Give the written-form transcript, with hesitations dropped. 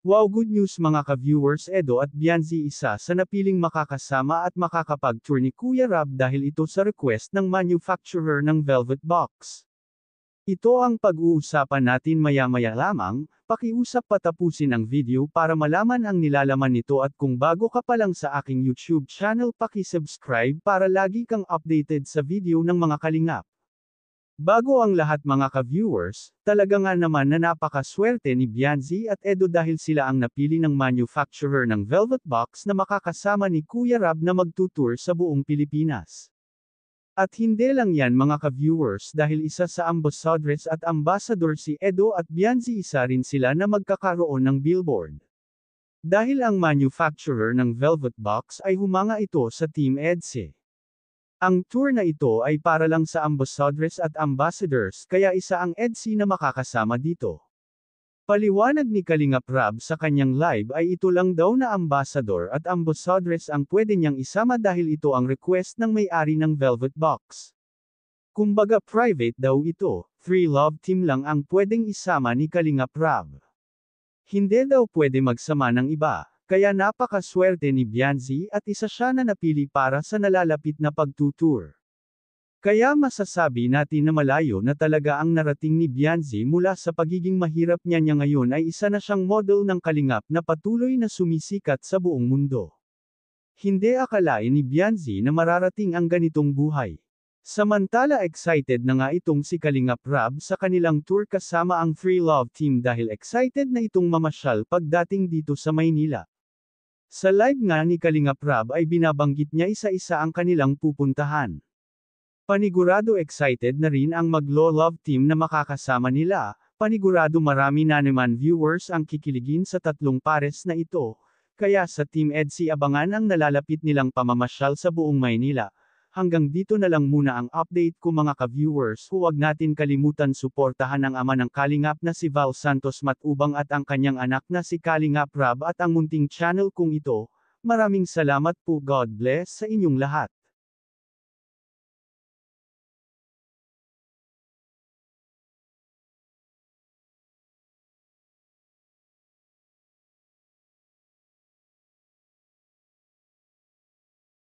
Wow, good news mga ka-viewers, Edo at Bianzi isa sa napiling makakasama at makakapag-tour ni Kuya Rab dahil ito sa request ng manufacturer ng Velvet Box. Ito ang pag-uusapan natin maya-maya lamang, pakiusap patapusin ang video para malaman ang nilalaman nito at kung bago ka pa lang sa aking YouTube channel paki-subscribe para lagi kang updated sa video ng mga kalingap. Bago ang lahat mga ka-viewers, talaga nga naman na napakaswerte ni Bianzi at Edo dahil sila ang napili ng manufacturer ng Velvet Box na makakasama ni Kuya Rab na magtutour sa buong Pilipinas. At hindi lang yan mga ka-viewers dahil isa sa ambassadress at ambassador si Edo at Bianzi isa rin sila na magkakaroon ng billboard. Dahil ang manufacturer ng Velvet Box ay humanga ito sa Team EDSA. Ang tour na ito ay para lang sa ambassadress at ambassadors kaya isa ang EDSA na makakasama dito. Paliwanag ni Kalingap Rab sa kanyang live ay ito lang daw na ambassador at ambassadress ang pwede niyang isama dahil ito ang request ng may-ari ng Velvet Box. Kumbaga private daw ito, 3 Love Team lang ang pwedeng isama ni Kalingap Rab. Hindi daw pwede magsama ng iba, kaya napakaswerte ni Bianzi at isa siya na napili para sa nalalapit na pagtutour. Kaya masasabi natin na malayo na talaga ang narating ni Bianzi mula sa pagiging mahirap niya ngayon ay isa na siyang model ng kalingap na patuloy na sumisikat sa buong mundo. Hindi akalain ni Bianzi na mararating ang ganitong buhay. Samantala excited na nga itong si Kalingap Rab sa kanilang tour kasama ang 3 Love Team dahil excited na itong mamasyal pagdating dito sa Maynila. Sa live nga ni Kalingap Rab ay binabanggit niya isa-isa ang kanilang pupuntahan. Panigurado excited na rin ang mag-love team na makakasama nila, panigurado marami na naman viewers ang kikiligin sa tatlong pares na ito, kaya sa Team EDSA abangan ang nalalapit nilang pamamasyal sa buong Maynila. Hanggang dito na lang muna ang update ko mga ka-viewers, huwag natin kalimutan suportahan ang ama ng Kalingap na si Val Santos Matubang at ang kanyang anak na si Kalingap Rab at ang munting channel kong ito. Maraming salamat po, God bless sa inyong lahat.